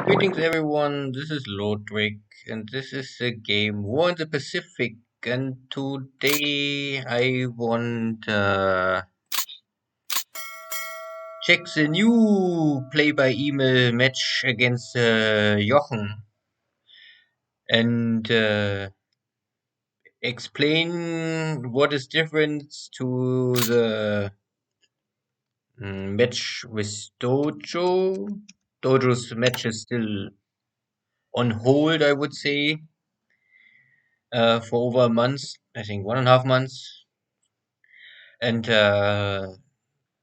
Greetings everyone, this is Lodrik and this is the game War in the Pacific, and today I want check the new play by email match against Jochen and explain what is different to the match with Dojo. Dojo's match is still on hold, I would say, for over a month, I think 1.5 months. And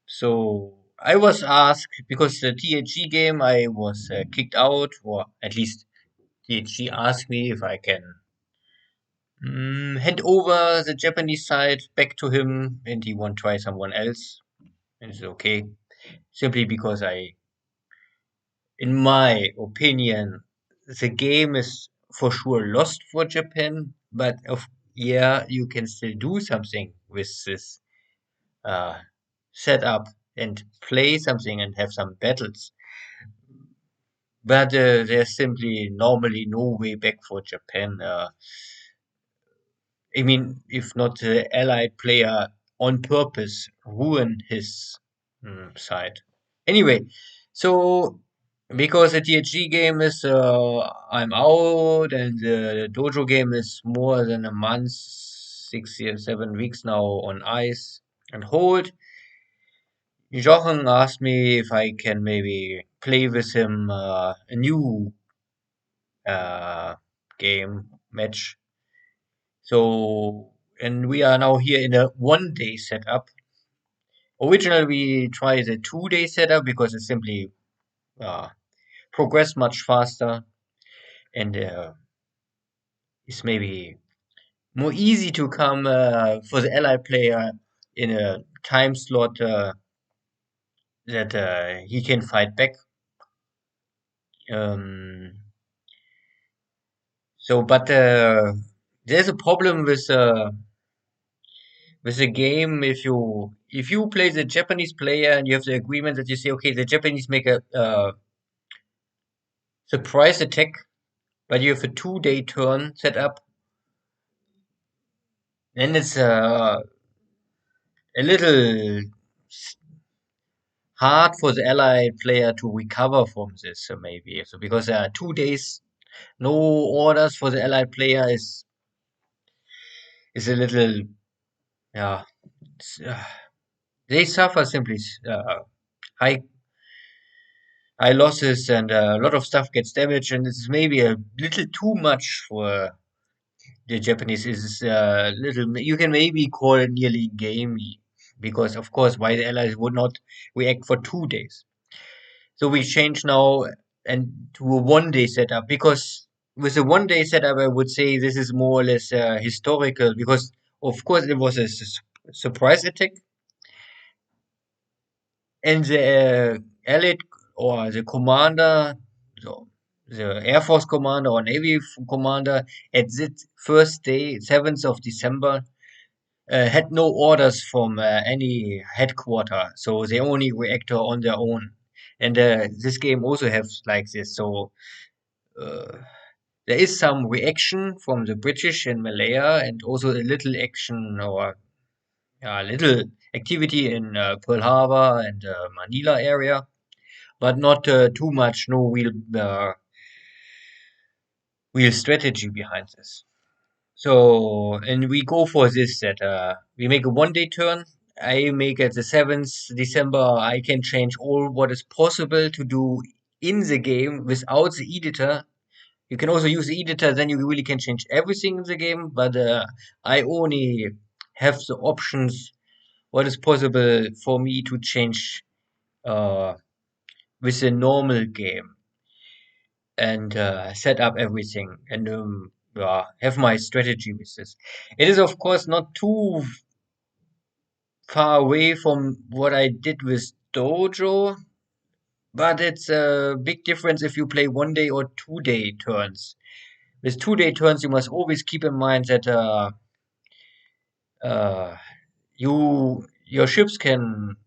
so I was asked because the THG game I was kicked out, or at least THG asked me if I can hand over the Japanese side back to him, and he want to try someone else. And it's okay, simply because in my opinion, the game is for sure lost for Japan. But yeah, you can still do something with this uh, set up and play something and have some battles. But there's simply normally no way back for Japan. I mean, if not the allied player on purpose ruin his side. Anyway, so because the THG game is I'm out, and the dojo game is more than a month, 6 years, 7 weeks now on ice and hold. Jochen asked me if I can maybe play with him a new uh, game match. So, and we are now here in a 1 day setup. Originally, we tried a 2 day setup because it simply uh, progressed much faster and is maybe more easy to come for the ally player in a time slot that he can fight back. Um, but there's a problem with the game if you play the Japanese player and you have the agreement that you say, okay, the Japanese make a surprise attack, but you have a 2 day turn set up, then it's a little hard for the allied player to recover from this, maybe. So because there are 2 days, no orders for the allied player is a little, yeah, they suffer simply high high losses, and a lot of stuff gets damaged, and it's maybe a little too much for the Japanese. Is little, you can maybe call it nearly gamey, because of course why the allies would not react for 2 days. So we change now and to a 1 day setup, because with a 1 day setup I would say this is more or less historical, because of course it was a surprise attack, and the allied or the commander, so the Air Force commander or Navy commander, at that first day, 7th of December, had no orders from any headquarter, so they only reacted on their own. And this game also has like this, so uh, there is some reaction from the British in Malaya, and also a little action or a little activity in Pearl Harbor and Manila area, but not too much. No real strategy behind this. So, and we go for this that we make a 1 day turn. I make at the 7th December. I can change all what is possible to do in the game without the editor. You can also use the editor, then you really can change everything in the game. But I only have the options what is possible for me to change uh, with a normal game, and set up everything, and yeah, have my strategy with this. It is of course not too far away from what I did with Dojo, but it's a big difference if you play 1 day or 2 day turns. With 2 day turns, you must always keep in mind that uh, your ships can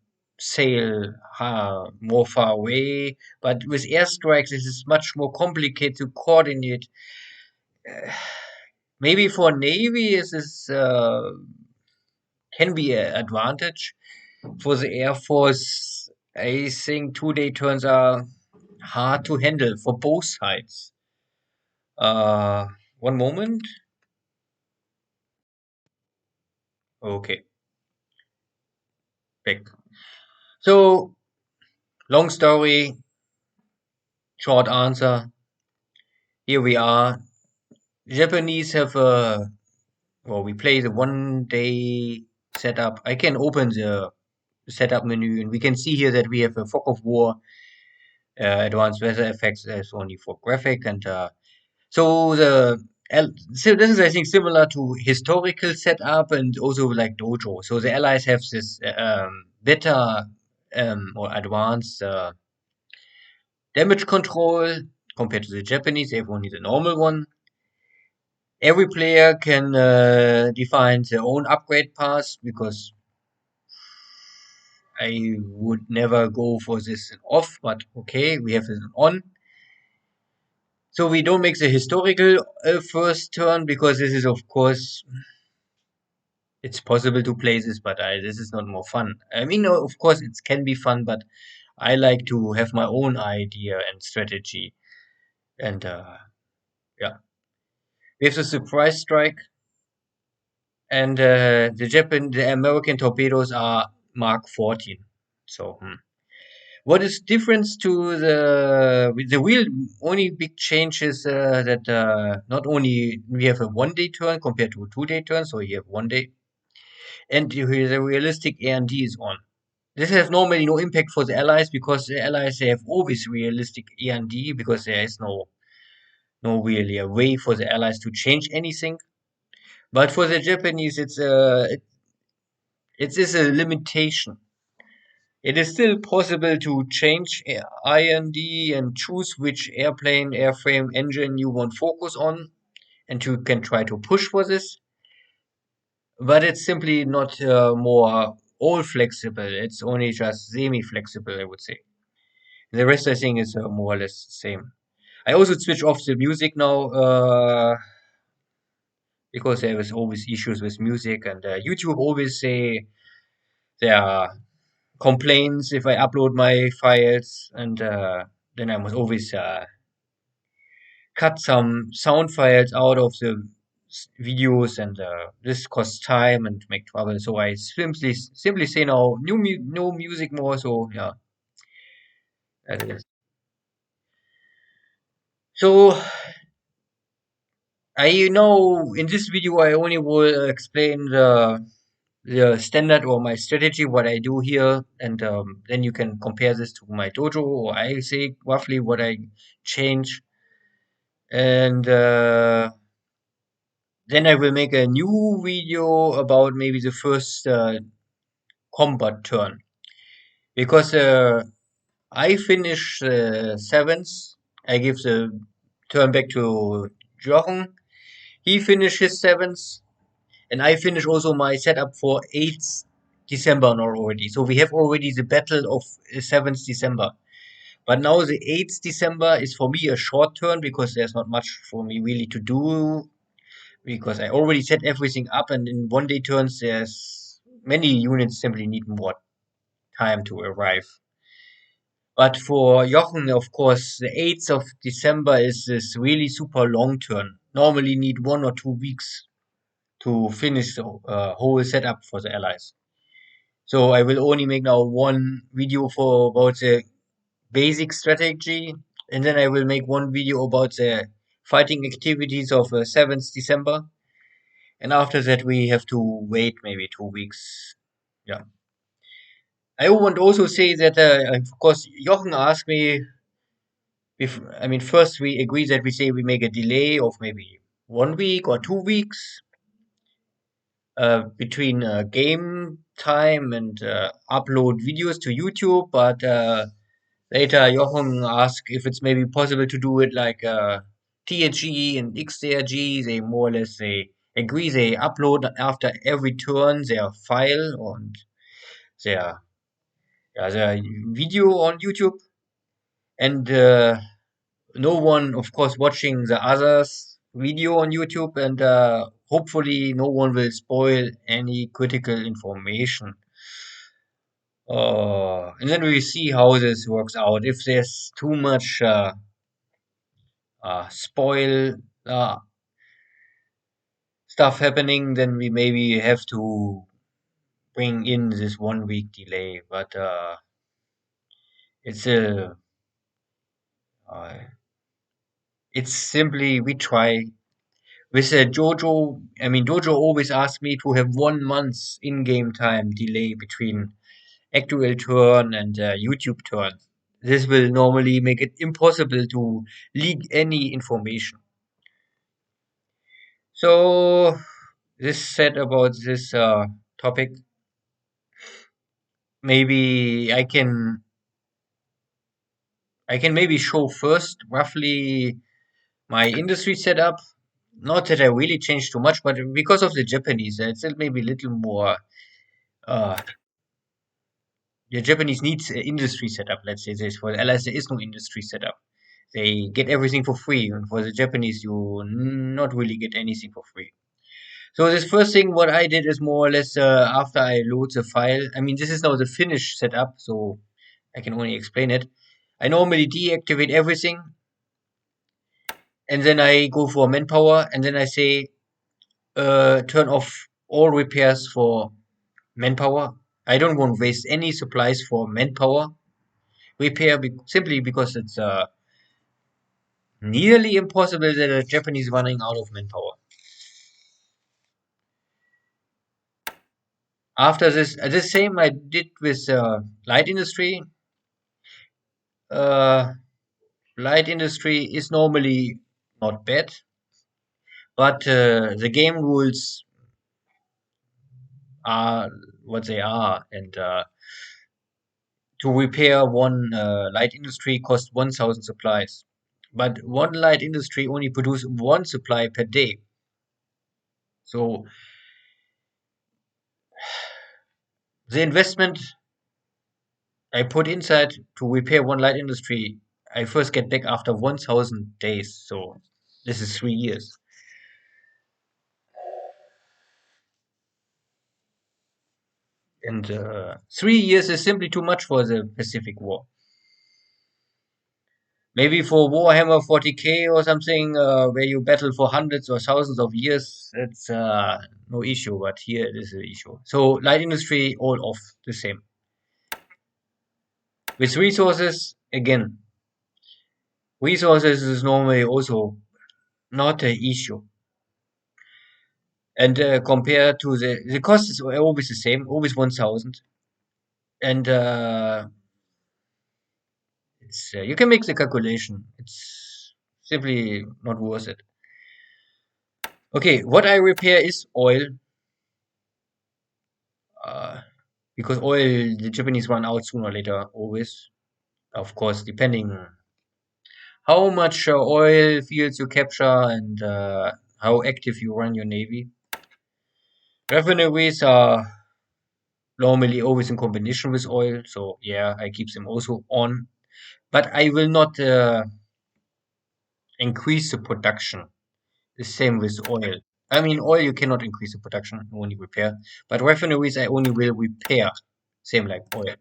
sail more far away. But with airstrikes, it is much more complicated to coordinate. Maybe for Navy, this is can be an advantage. For the Air Force, I think 2-day turns are hard to handle for both sides. Uh, One moment. Okay, back. So, long story, short answer. Here we are. Japanese have a, well, we play the 1-day setup. I can open the setup menu and we can see here that we have a fog of war, advanced weather effects as only for graphic and so so this is I think similar to historical setup and also like dojo. So the allies have this better or advanced damage control compared to the Japanese. They have only the normal one. Every player can define their own upgrade path because I would never go for this off, but okay, we have it on. So we don't make the historical first turn because this is of course it's possible to play this, but this is not more fun. I mean, of course it can be fun, but I like to have my own idea and strategy. And yeah, we have the surprise strike, and the American torpedoes are Mark 14. So. What is difference to the real only big change is that not only we have a 1-day turn compared to a 2-day turn, so you have 1 day, and the realistic A&D is on. This has normally no impact for the allies because the allies they have always realistic A&D because there is no really a way for the allies to change anything. But for the Japanese, it is a limitation. It is still possible to change IND and choose which airplane, airframe, engine you want focus on, and you can try to push for this. But it's simply not more all flexible. It's only just semi-flexible, I would say. The rest, I think, is more or less the same. I also switch off the music now because there is always issues with music, and YouTube always say there are complaints if I upload my files, and then I must always cut some sound files out of the videos, and this costs time and make trouble. So I simply say now, no music more. So yeah, that is. So I know in this video I only will explain the standard or my strategy, what I do here, and then you can compare this to my dojo, or I say roughly what I change, and then I will make a new video about maybe the first combat turn because I finish seventh. I give the turn back to Jochen. He finishes seventh, and I finish also my setup for 8th December now already. So we have already the battle of 7th December. But now the 8th December is for me a short turn because there's not much for me really to do because I already set everything up, and in 1-day turns there's many units simply need more time to arrive. But for Jochen, of course, the 8th of December is this really super long turn. Normally need 1 or 2 weeks to finish the whole setup for the allies. So I will only make now one video for about the basic strategy, and then I will make one video about the fighting activities of 7th December. And after that, we have to wait maybe 2 weeks. Yeah. I want to also say that, of course, Jochen asked me if, I mean, first we agree that we say we make a delay of maybe 1 week or 2 weeks between game time and upload videos to YouTube. But later, Jochen asked if it's maybe possible to do it like THG and XTRG. They more or less they agree they upload after every turn their file and their as a video on YouTube, and no one, of course, watching the others video on YouTube, and hopefully no one will spoil any critical information. And then we see how this works out. If there's too much spoil uh, stuff happening, then we maybe have to bring in this 1 week delay. But it's a uh, it's simply we try with Jojo. I mean, Jojo always asks me to have 1 month in-game time delay between actual turn and YouTube turn. This will normally make it impossible to leak any information. So this said about this topic, maybe I can maybe show first roughly my industry setup. Not that I really changed too much, but because of the Japanese, it's maybe a little more. Uh, the Japanese needs an industry setup. Let's say this. For the Allies, there is no industry setup. They get everything for free, and for the Japanese, you not really get anything for free. So this first thing, what I did is more or less after I load the file. I mean, this is now the finished setup, so I can only explain it. I normally deactivate everything, and then I go for manpower, and then I say turn off all repairs for manpower. I don't want to waste any supplies for manpower repair simply because it's nearly impossible that a Japanese running out of manpower. After this, the same I did with light industry. Uh, Light industry is normally not bad, but the game rules are what they are, and to repair one light industry costs 1,000 supplies. But one light industry only produces one supply per day. So the investment I put inside to repair one light industry, I first get back after 1,000 days. So this is 3 years. And 3 years is simply too much for the Pacific War. Maybe for Warhammer 40K or something, where you battle for hundreds or thousands of years, it's no issue. But here it is an issue. So light industry all off the same. With resources, again, resources is normally also not an issue. And compared to the cost is always the same, always 1,000. And it's you can make the calculation. It's simply not worth it. Okay, what I repair is oil. Uh, because oil, the Japanese run out sooner or later, always. Of course, depending how much oil fields you capture and how active you run your navy. Refineries are normally always in combination with oil, so yeah, I keep them also on. But I will not increase the production. The same with oil. I mean, oil you cannot increase the production, only repair. But refineries I only will repair. Same like oil.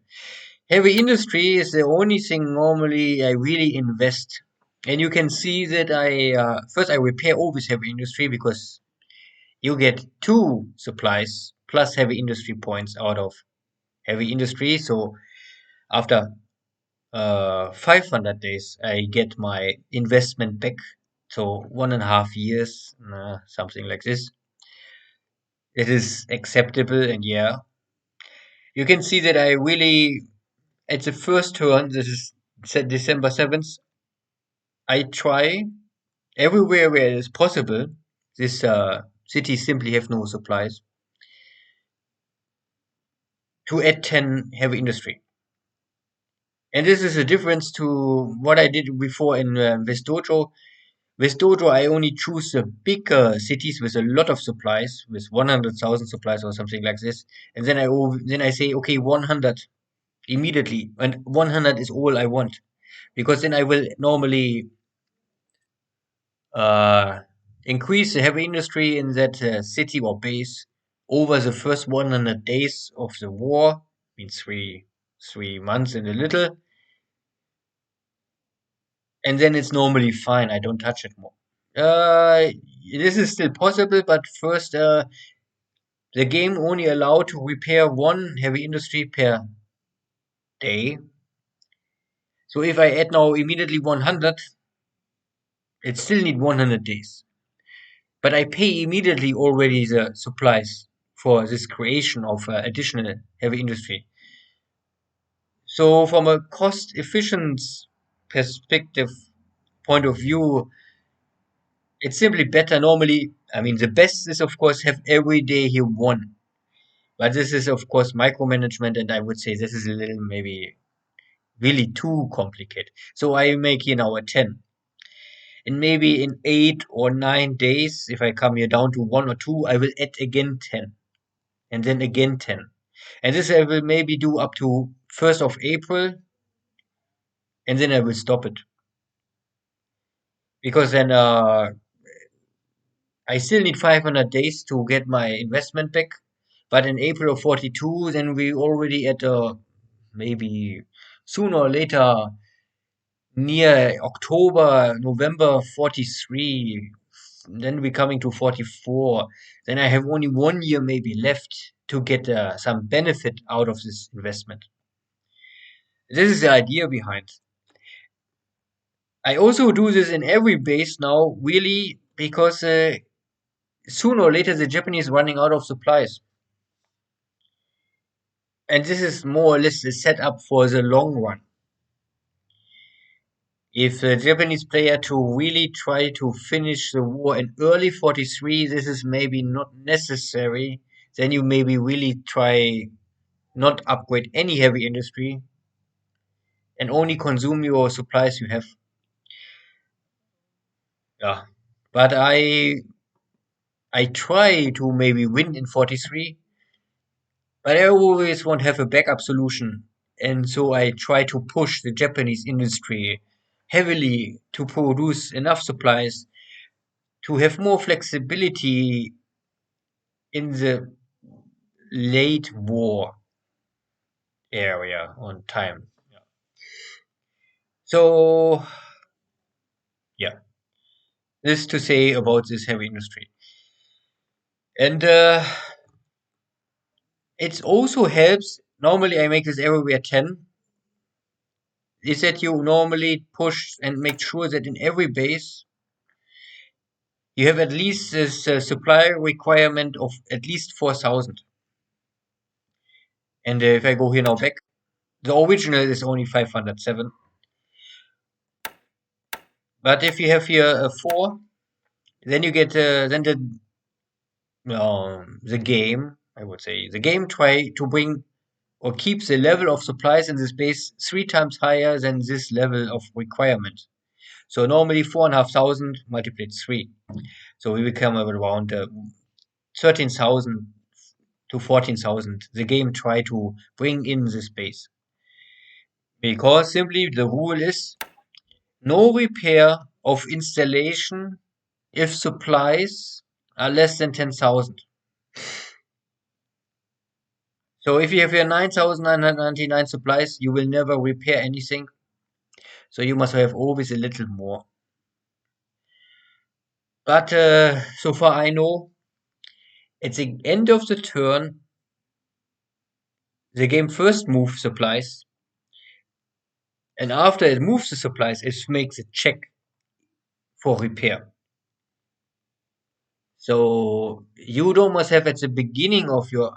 Heavy industry is the only thing normally I really invest. And you can see that I first I repair always heavy industry because you get two supplies plus heavy industry points out of heavy industry. So after 500 days, I get my investment back. So 1.5 years, something like this. It is acceptable, and yeah, you can see that I really, at the first turn, this is December 7th, I try everywhere where it is possible. This cities simply have no supplies to add 10 heavy industry. And this is a difference to what I did before in West Dojo. With Dojo, I only choose the bigger cities with a lot of supplies, with 100,000 supplies or something like this. And then I say, okay, 100 immediately, and 100 is all I want, because then I will normally uh, increase the heavy industry in that city or base over the first 100 days of the war, means 3 months and a little, and then it's normally fine. I don't touch it more. Uh, this is still possible, but first, the game only allowed to repair one heavy industry per day. So if I add now immediately 100, it still need 100 days. But I pay immediately already the supplies for this creation of additional heavy industry. So from a cost efficient perspective point of view, it's simply better. Normally, I mean, the best is of course have every day here one. But this is of course micromanagement, and I would say this is a little maybe really too complicated. So I make here now a 10. And maybe in 8 or 9 days, if I come here down to 1 or 2, I will add again 10. And then again 10. And this I will maybe do up to 1st of April, and then I will stop it. Because then I still need 500 days to get my investment back. But in April of 42, then we already at maybe sooner or later near October, November 43. Then we're coming to 44. Then I have only 1 year maybe left to get some benefit out of this investment. This is the idea behind. I also do this in every base now, really, because sooner or later the Japanese running out of supplies. And this is more or less the setup for the long run. If the Japanese player to really try to finish the war in early 43, this is maybe not necessary. Then you maybe really try not upgrade any heavy industry and only consume your supplies you have. Yeah. But I try to maybe win in 43, but I always want to have a backup solution. And so I try to push the Japanese industry heavily to produce enough supplies to have more flexibility in the late war area on time. Yeah. So yeah, this to say about this heavy industry. And it also helps. Normally, I make this everywhere 10. Is that you normally push and make sure that in every base you have at least this supply requirement of at least 4,000. And if I go here now back, the original is only 507. But if you have here a 4, then you get then the game. I would say the game try to bring or keep the level of supplies in this base 3 times higher than this level of requirement. So normally 4,500 multiplied 3. So we will come around 13,000 to 14,000. The game try to bring in this base. Because simply the rule is no repair of installation if supplies are less than 10,000. So if you have your 9,999 supplies, you will never repair anything. So you must have always a little more. But so far I know, at the end of the turn, the game first moves supplies, and after it moves the supplies, it makes a check for repair. So you don't must have at the beginning of your,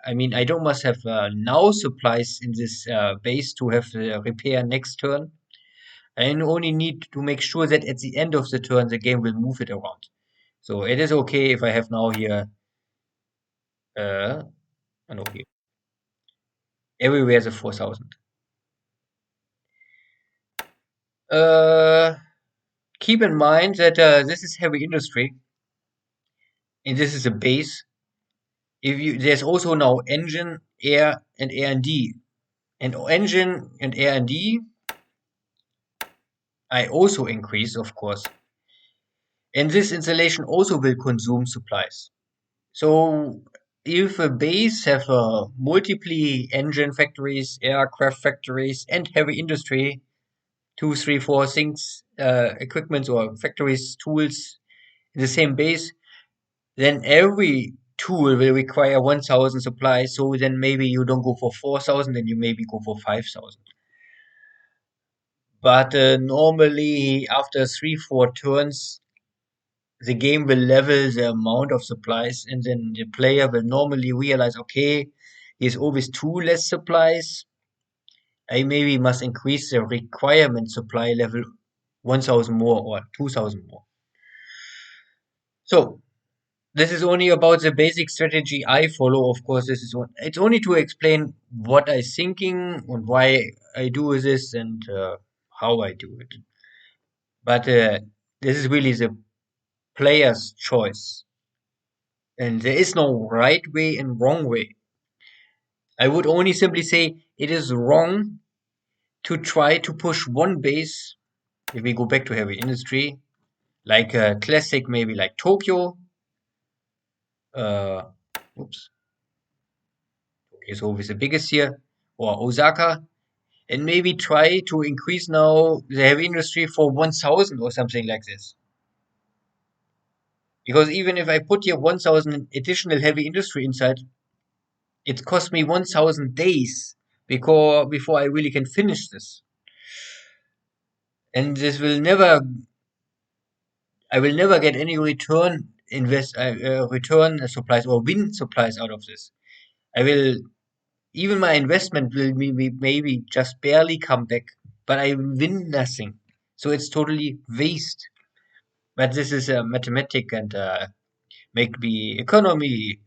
I mean, I don't must have now supplies in this base to have the repair next turn. I only need to make sure that at the end of the turn, the game will move it around. So it is okay if I have now here, uh, no, here, everywhere the 4,000. Uh, Keep in mind that this is heavy industry, and this is a base. If you there's also now engine, air, and R&D. And engine and R&D, I also increase, of course. And this installation also will consume supplies. So if a base have multiple engine factories, aircraft factories, and heavy industry, two, three, four things, equipment or factories, tools in the same base, then every tool will require 1,000 supplies. So then maybe you don't go for 4,000, then you maybe go for 5,000. But normally after three, four turns, the game will level the amount of supplies, and then the player will normally realize, okay, there's always two less supplies. I maybe must increase the requirement supply level 1,000 more or 2,000 more. So this is only about the basic strategy I follow. Of course, it's only to explain what I thinking and why I do this and how I do it. But this is really the player's choice, and there is no right way and wrong way. I would only simply say it is wrong to try to push one base. If we go back to heavy industry, like a classic, maybe like Tokyo, uh, oops, Tokyo is always the biggest here, or Osaka, and maybe try to increase now the heavy industry for 1,000 or something like this. Because even if I put here 1,000 additional heavy industry inside, it cost me 1,000 days before I really can finish this. And this will never, I will never get any return supplies or win supplies out of this. I will, even my investment will maybe just barely come back, but I win nothing. So it's totally waste. But this is a mathematic and make the economy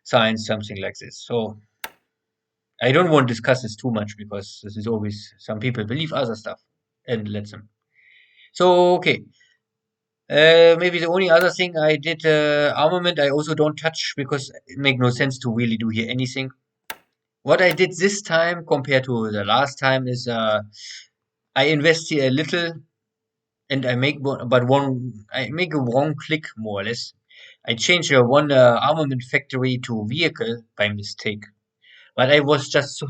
science something like this. So I don't want to discuss this too much because this is always some people believe other stuff and let them. So okay, maybe the only other thing I did armament I also don't touch because it make no sense to really do here anything. What I did this time compared to the last time is I invest here a little and I make a wrong click more or less. I changed one armament factory to vehicle by mistake, but I was just so,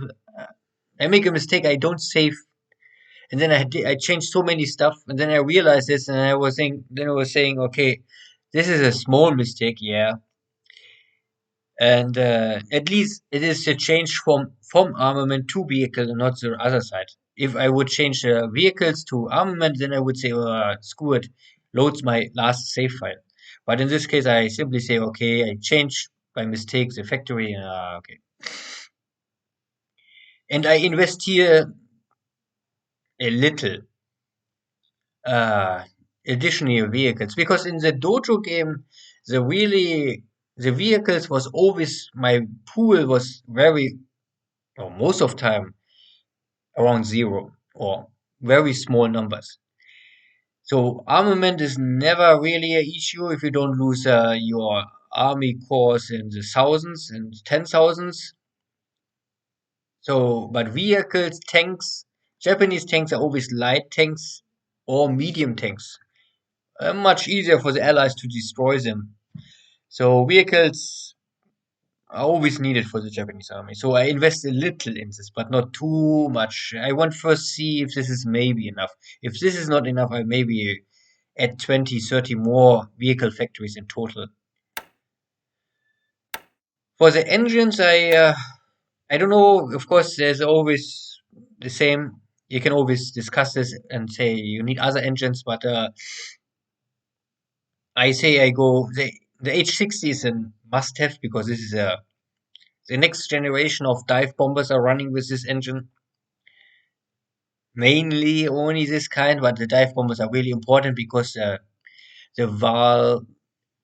I make a mistake. I don't save, and then I changed so many stuff, and then I realized this, and I was saying, okay, this is a small mistake, yeah, and at least it is a change from armament to vehicle and not the other side. If I would change vehicles to armament, then I would say, screw it, loads my last save file. But in this case, I simply say, okay, I change by mistake the factory. Okay, and I invest here a little uh, additional vehicles because in the dojo game, the vehicles was always my pool was very or most of time around zero or very small numbers. So armament is never really an issue if you don't lose your army corps in the thousands and 10,000s. So, but vehicles, tanks, Japanese tanks are always light tanks or medium tanks. Much easier for the allies to destroy them. So vehicles are always needed for the Japanese army. So I invest a little in this, but not too much. I want first see if this is maybe enough. If this is not enough, I maybe add 20, 30 more vehicle factories in total. For the engines, I don't know. Of course, there's always the same. You can always discuss this and say you need other engines, but I say I go the H60 is a must-have because this is the next generation of dive bombers are running with this engine. Mainly only this kind, but the dive bombers are really important because the Val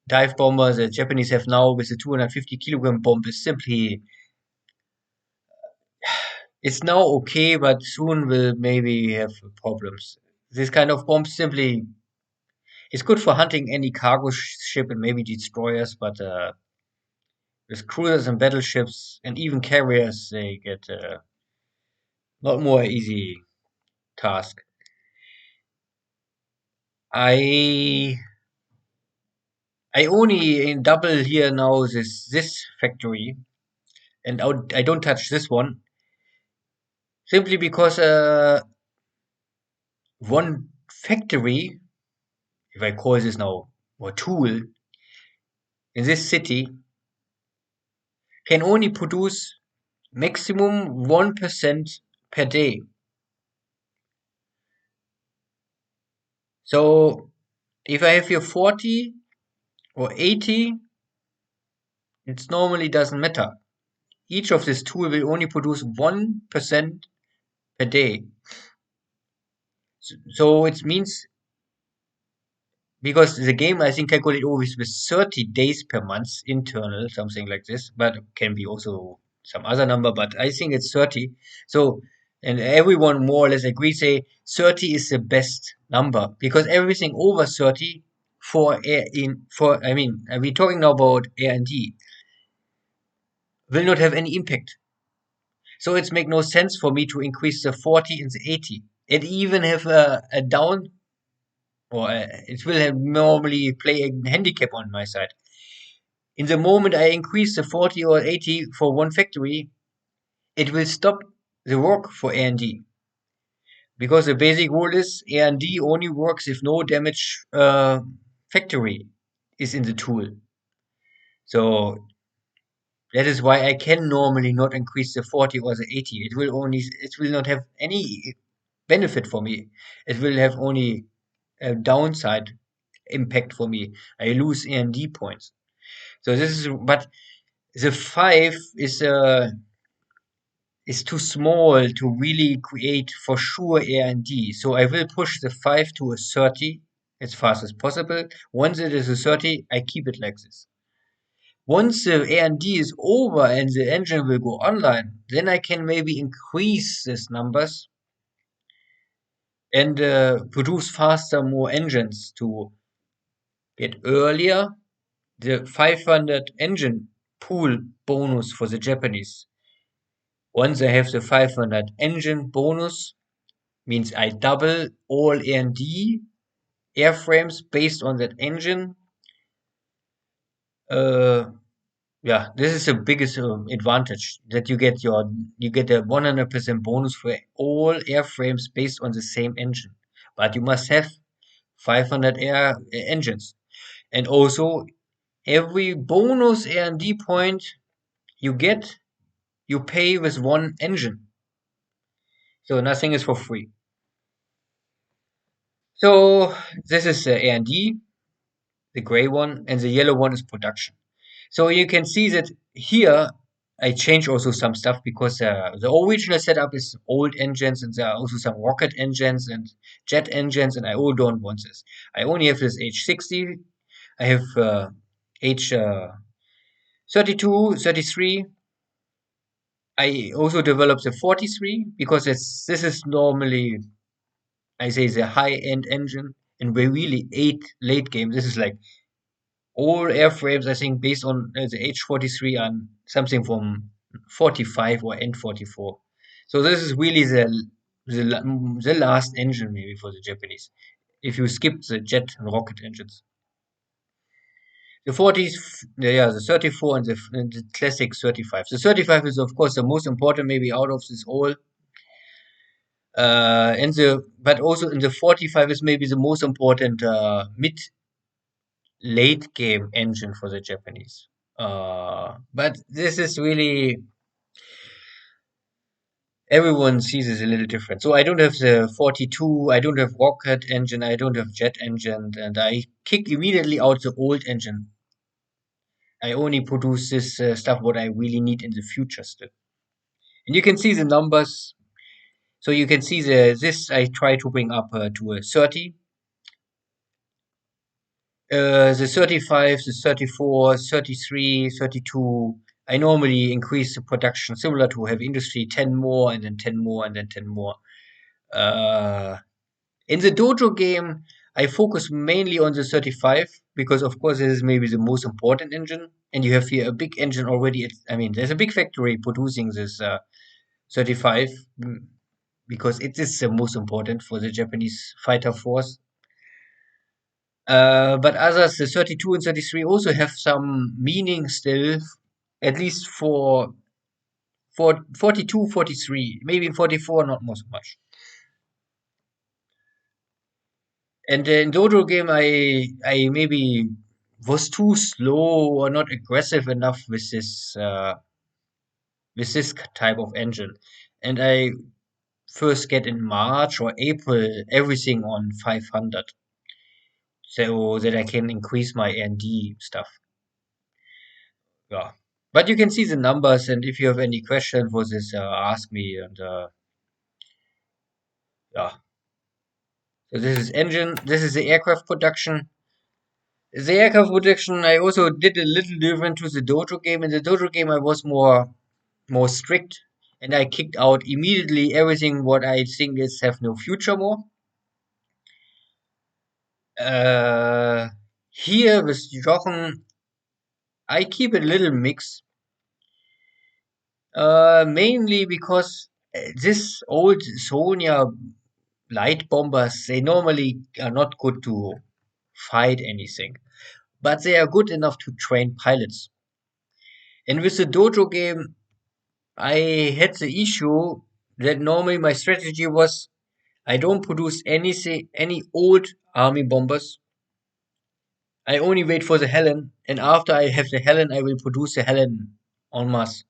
dive bomber the Japanese have now with the 250 kilogram bomb is simply it's now okay, but soon will maybe have problems. This kind of bomb simply it's good for hunting any cargo ship and maybe destroyers, but with cruisers and battleships and even carriers, they get lot more easy task. I I only in double here now this factory, and I don't touch this one simply because one factory, if I call this now or tool in this city, can only produce maximum 1% per day. So if I have here 40 or 80, it normally doesn't matter. Each of this tool will only produce 1% per day. So it means because the game I think calculate always with 30 days per month internal, something like this, but can be also some other number, but I think it's 30. So and everyone more or less agree say 30 is the best number because everything over 30 for air in for I mean we're talking now about R&D will not have any impact. So it's make no sense for me to increase the 40 and the 80. It even have a down or it will have normally play a handicap on my side. In the moment I increase the 40 or 80 for one factory, it will stop the work for R&D because the basic rule is R&D only works if no damage factory is in the tool. So that is why I can normally not increase the 40 or the 80. It will not have any benefit for me. It will have only a downside impact for me. I lose R&D points. So this is but the 5 is too small to really create for sure R&D. So I will push the 5 to a 30 as fast as possible. Once it is a 30, I keep it like this. Once the R&D is over and the engine will go online, then I can maybe increase these numbers and produce faster more engines to get earlier the 500 engine pool bonus for the Japanese. Once I have the 500 engine bonus, means I double all R&D airframes based on that engine. Uh, yeah, this is the biggest advantage that you get a 100% bonus for all airframes based on the same engine. But you must have 500 engines, and also every bonus R&D point you get, you pay with one engine. So nothing is for free. So this is R&D, the gray one, and the yellow one is production. So you can see that here I change also some stuff because the original setup is old engines and there are also some rocket engines and jet engines and I all don't want this. I only have this H60. I have H 32, 33. I also developed the 43 because this is normally I say the high end engine and we really ate late game. This is like all airframes, I think, based on the H-43 and something from 45 or N-44. So this is really the last engine maybe for the Japanese. If you skip the jet and rocket engines, the 40s, yeah, the 34 and the classic 35. The 35 is of course the most important maybe out of this all. And the but also in the 45 is maybe the most important mid late game engine for the Japanese. But this is really everyone sees it a little different. So I don't have the 42, I don't have rocket engine, I don't have jet engine, and I kick immediately out the old engine. I only produce this stuff what I really need in the future still. And you can see the numbers. So you can see this I try to bring up to a 30. The 35, the 34, 33, 32. I normally increase the production similar to heavy industry, 10 more and then 10 more and then 10 more. Uh, in the dojo game, I focus mainly on the 35 because, of course, this is maybe the most important engine. And you have here a big engine already. I mean, there's a big factory producing this 35. because it is the most important for the Japanese fighter force. But others, the 32 and 33, also have some meaning still, at least for 42, 43, maybe 44, not more so much. And in Dojo game, I maybe was too slow or not aggressive enough with this type of engine, and I first get in March or April everything on 500, so that I can increase my ND stuff. Yeah, but you can see the numbers, and if you have any question for this, ask me. And yeah, so this is engine. This is the aircraft production. The aircraft production, I also did a little different to the dojo game. In the dojo game, I was more strict, and I kicked out immediately everything what I think is have no future more. Uh, Here with Jochen, I keep it a little mix. Mainly because this old Sonia light bombers, they normally are not good to fight anything, but they are good enough to train pilots. And with the dojo game, I had the issue that normally my strategy was I don't produce any old army bombers. I only wait for the Helen, and after I have the Helen, I will produce the Helen en masse.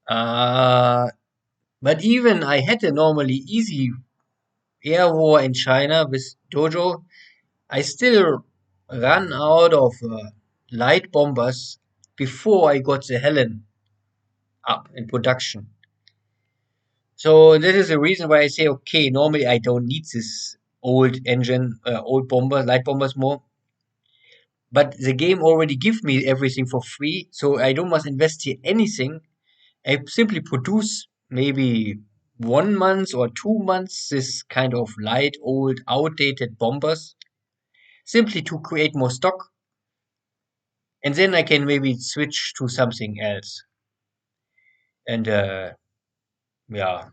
Uh, but even I had a normally easy air war in China with Dojo, I still ran out of light bombers before I got the Helen up in production. So this is the reason why I say, okay, normally I don't need this old engine, old bomber, light bombers more. But the game already gives me everything for free, so I don't must invest here anything. I simply produce maybe 1 month or 2 months this kind of light, old, outdated bombers, simply to create more stock, and then I can maybe switch to something else. And yeah,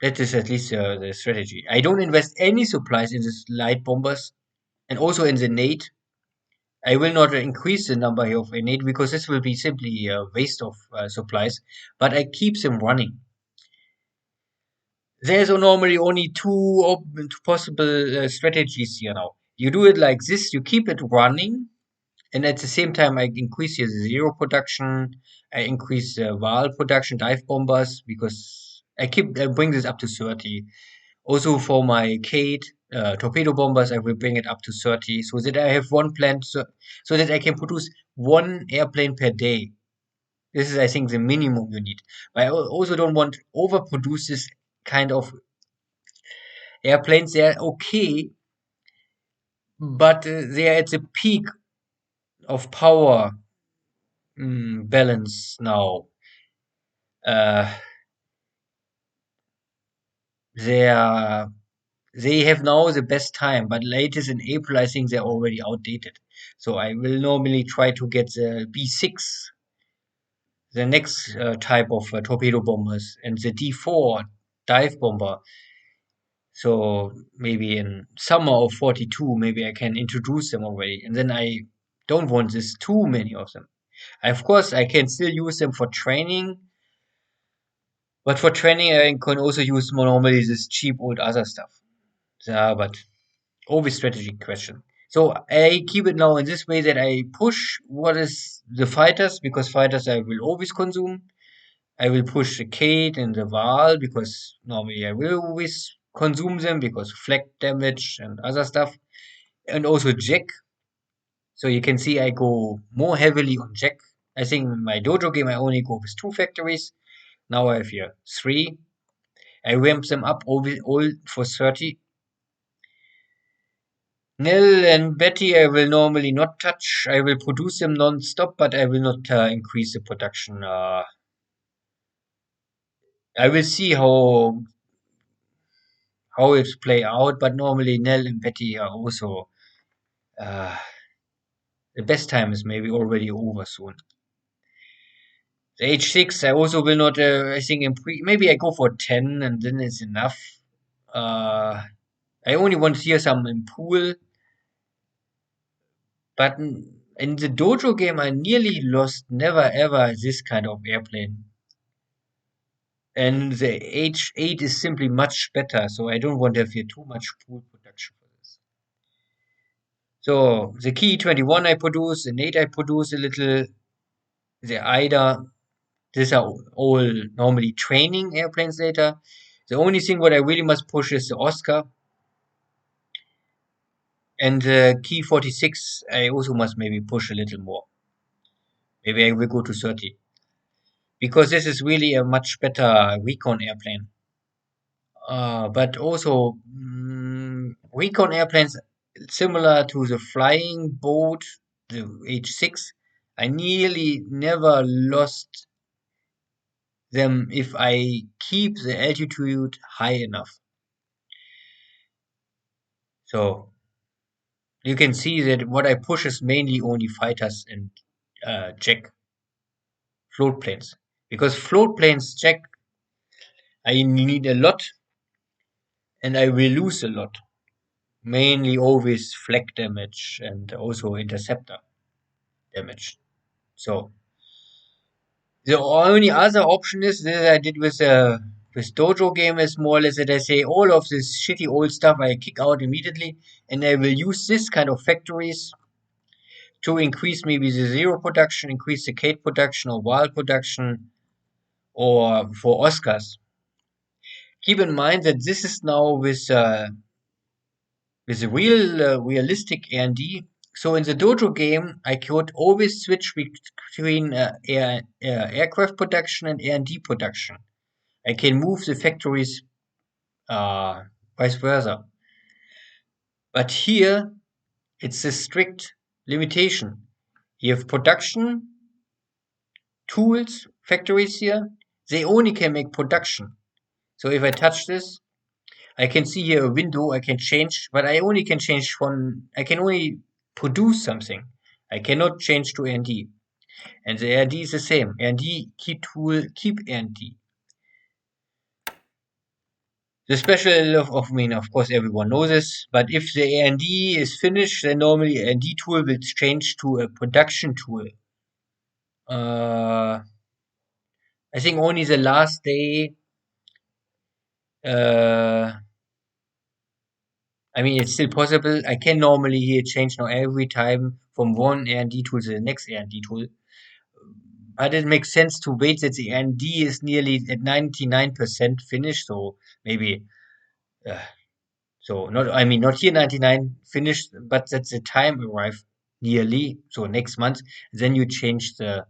that is at least the strategy. I don't invest any supplies in these light bombers, and also in the nade. I will not increase the number here of innate because this will be simply a waste of supplies, but I keep them running. There's normally only two possible strategies here now. You do it like this, you keep it running, and at the same time, I increase here the zero production, I increase the Val production, dive bombers, because I bring this up to 30. Also for my Kate torpedo bombers, I will bring it up to 30 so that I have one plant, so that I can produce one airplane per day. This is, I think, the minimum you need. But I also don't want to overproduce this kind of airplanes. They are okay, but they are at the peak of power balance now. Uh, they are they have now the best time, but latest in April, I think they're already outdated. So I will normally try to get the B6, the next type of torpedo bombers, and the D4 dive bomber. So maybe in summer of 42, maybe I can introduce them already. And then I don't want this too many of them. Of course, I can still use them for training, but for training, I can also use more normally this cheap old other stuff. Yeah, but always strategy question. So I keep it now in this way that I push what is the fighters because fighters I will always consume. I will push the Kate and the Val because normally I will always consume them because flag damage and other stuff. And also Jack. So you can see I go more heavily on Jack. I think in my dojo game I only go with 2 factories. Now I have here 3. I ramp them up all for 30. Nell and Betty I will normally not touch. I will produce them non-stop, but I will not increase the production. I will see how it play out, but normally Nell and Betty are also uh, the best time is maybe already over soon. The H6, I also will not, I think, maybe I go for 10 and then it's enough. I only want here some in pool, but in the dojo game, I nearly lost never ever this kind of airplane. And the H8 is simply much better, so I don't want to have here too much pool production for this. So the key 21 I produce, an 8 I produce a little, the IDA, these are all normally training airplanes later. The only thing what I really must push is the Oscar. And the key 46 I also must maybe push a little more. Maybe I will go to 30. Because this is really a much better recon airplane. But also recon airplanes similar to the flying boat, the H6. I nearly never lost them if I keep the altitude high enough. So you can see that what I push is mainly only fighters and jet float planes. Because float planes jet, I need a lot and I will lose a lot. Mainly always flak damage and also interceptor damage. So the only other option is that I did with Dojo game is more or less that I say all of this shitty old stuff I kick out immediately and I will use this kind of factories to increase maybe the zero production, increase the Kate production or wild production or for Oscars. Keep in mind that this is now with a realistic R&D. So in the Dojo game, I could always switch between aircraft production and R&D production. I can move the factories uh, vice versa. But here, it's a strict limitation. You have production tools, factories here. They only can make production. So if I touch this, I can see here a window I can change, but I only can change one. I can only produce something. I cannot change to R&D. And the R&D is the same. R&D keep tool, keep R&D. The special of, I mean, of course, everyone knows this, but if the R&D is finished, then normally R&D tool will change to a production tool. Uh, I think only the last day, uh, I mean, it's still possible. I can normally here change now every time from one R&D tool to the next R&D tool. But it makes sense to wait that the R&D is nearly at 99% finished, so maybe, uh, so not, I mean, not here 99 finished, but that the time arrived nearly, so next month, then you change the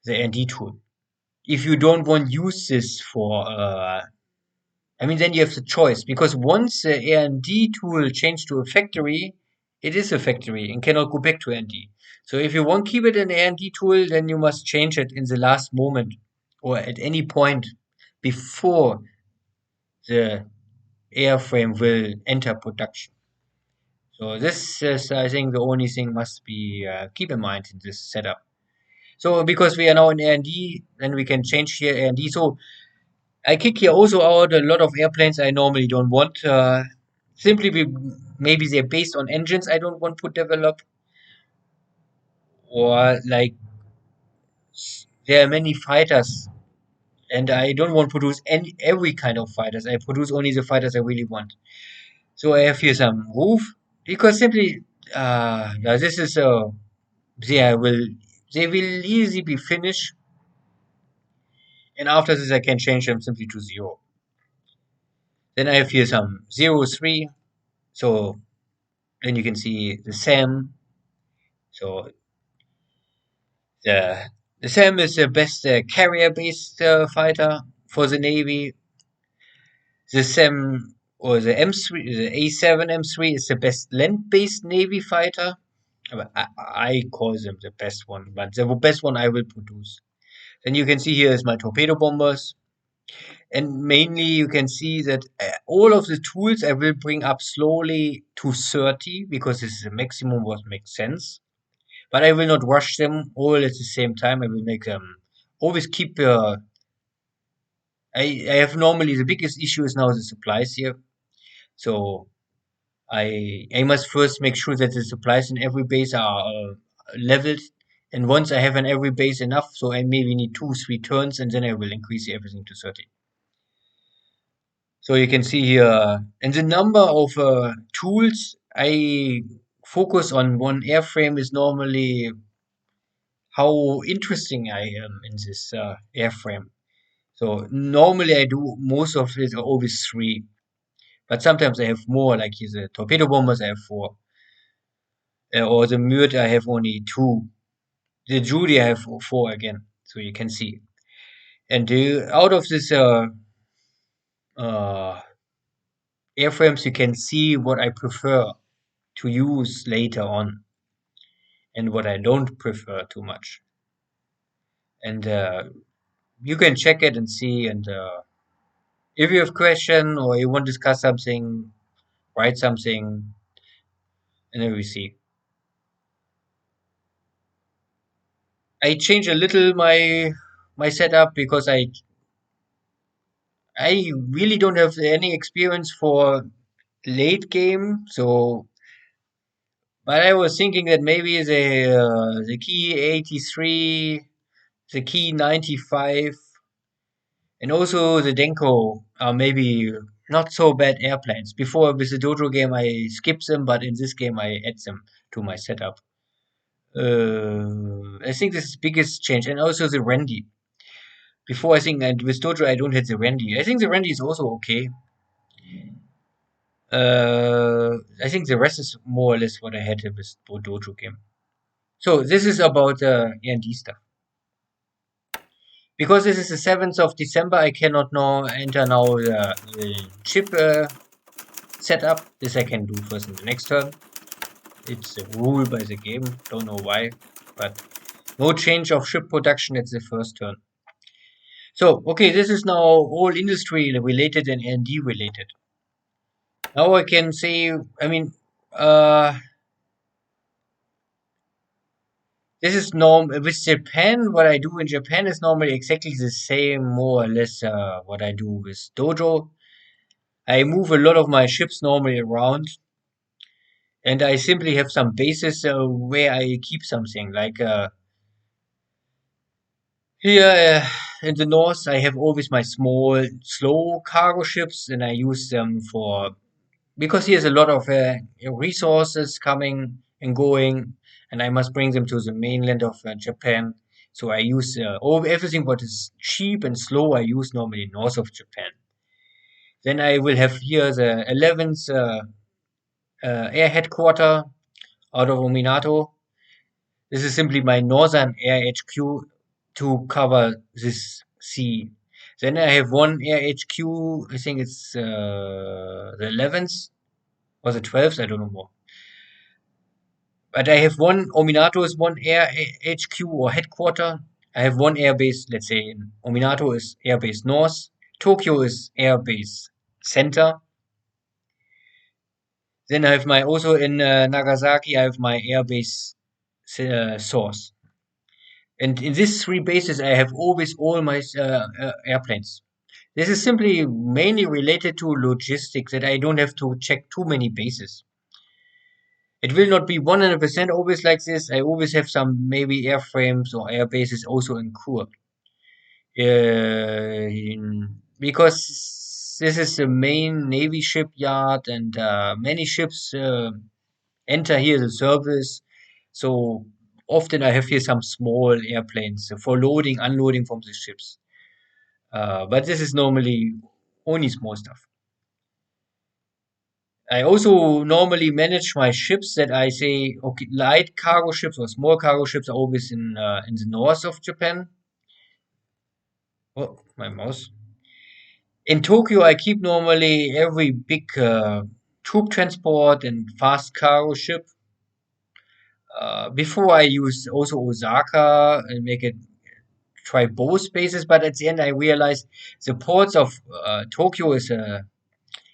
R&D tool. If you don't want to use this for, I mean, then you have the choice because once the R&D tool changed to a factory, it is a factory and cannot go back to R&D. So if you want to keep it an R&D tool, then you must change it in the last moment or at any point before the airframe will enter production. So this is, I think, the only thing must be keep in mind in this setup. So because we are now in R&D, then we can change here R&D. So I kick here also out a lot of airplanes I normally don't want. Simply maybe they're based on engines I don't want to develop, or like there are many fighters, and I don't want to produce every kind of fighters. I produce only the fighters I really want. So I have here some roof because simply, yeah, this is they will they will easily be finished, and after this I can change them simply to zero. Then I have here some 03, so then you can see the SAM. So the the SAM is the best carrier-based fighter for the Navy. The SAM or the M3, the A7 M3 is the best land-based Navy fighter. I call them the best one, but the best one I will produce. Then you can see here is my torpedo bombers. And mainly you can see that all of the tools I will bring up slowly to 30 because this is the maximum what makes sense. But I will not rush them all at the same time. I will make them always keep. I have normally the biggest issue is now the supplies here. So I must first make sure that the supplies in every base are leveled. And once I have in every base enough, so I maybe need 2, 3 turns, and then I will increase everything to 30. So you can see here, and the number of tools I focus on one airframe is normally how interesting I am in this airframe. So normally I do most of it always 3, but sometimes I have more. Like here the torpedo bombers I have 4, or the Mürd I have only 2. The Judy I have 4 again. So you can see, and out of this uh, airframes, you can see what I prefer to use later on and what I don't prefer too much. And you can check it and see. And if you have question or you want to discuss something, write something, and then we see. I change a little my setup because I really don't have any experience for late game. So, but I was thinking that maybe the key 83, the key 95, and also the Denko are maybe not so bad airplanes. Before with the Dojo game, I skipped them, but in this game, I add them to my setup. I think this is the biggest change, and also the Randy. Before I think, and with Dojo, I don't hit the Randy. I think the Randy is also okay. I think the rest is more or less what I had with Dojo game. So this is about R&D stuff. Because this is the 7th of December, I cannot now enter the chip setup. This I can do first in the next turn. It's a rule by the game. Don't know why, but no change of ship production at the first turn. So, okay, this is now all industry related and R&D related. Now I can say, I mean, this is norm with Japan. What I do in Japan is normally exactly the same, more or less, what I do with Dojo. I move a lot of my ships normally around, and I simply have some bases where I keep something. Like here in the north, I have always my small, slow cargo ships, and I use them for because here's a lot of resources coming and going, and I must bring them to the mainland of Japan. So I use everything what is cheap and slow. I use normally north of Japan. Then I will have here the 11th air headquarter out of Ominato. This is simply my northern air HQ to cover this sea. Then I have one air HQ. I think it's the 11th or the 12th. I don't know more. But I have one Ominato is one air HQ or headquarter. I have one airbase, let's say in Ominato is airbase north, Tokyo is airbase center. Then I have my also in Nagasaki, I have my airbase source. And in these 3 bases, I have always all my airplanes. This is simply mainly related to logistics that I don't have to check too many bases. It will not be 100% always like this. I always have some maybe airframes or air bases also in Kur. Because this is the main Navy shipyard and many ships enter here the service. So often I have here some small airplanes for loading, unloading from the ships. But this is normally only small stuff. I also normally manage my ships that I say, okay, light cargo ships or small cargo ships are always in the north of Japan. Oh, my mouse. In Tokyo, I keep normally every big troop transport and fast cargo ship. Before I use also Osaka and make it try both spaces, but at the end I realized the ports of Tokyo is a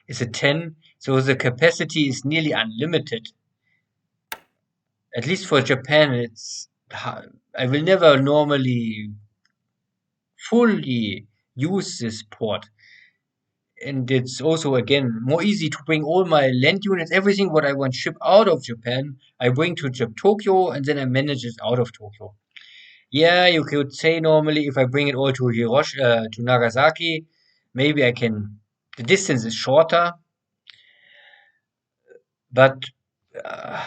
10, so the capacity is nearly unlimited. At least for Japan, I will never normally fully use this port. And it's also again more easy to bring all my land units, everything what I want ship out of Japan, I bring to Tokyo and then I manage it out of Tokyo. Yeah, you could say normally if I bring it all to to Nagasaki, maybe I can. The distance is shorter, but uh,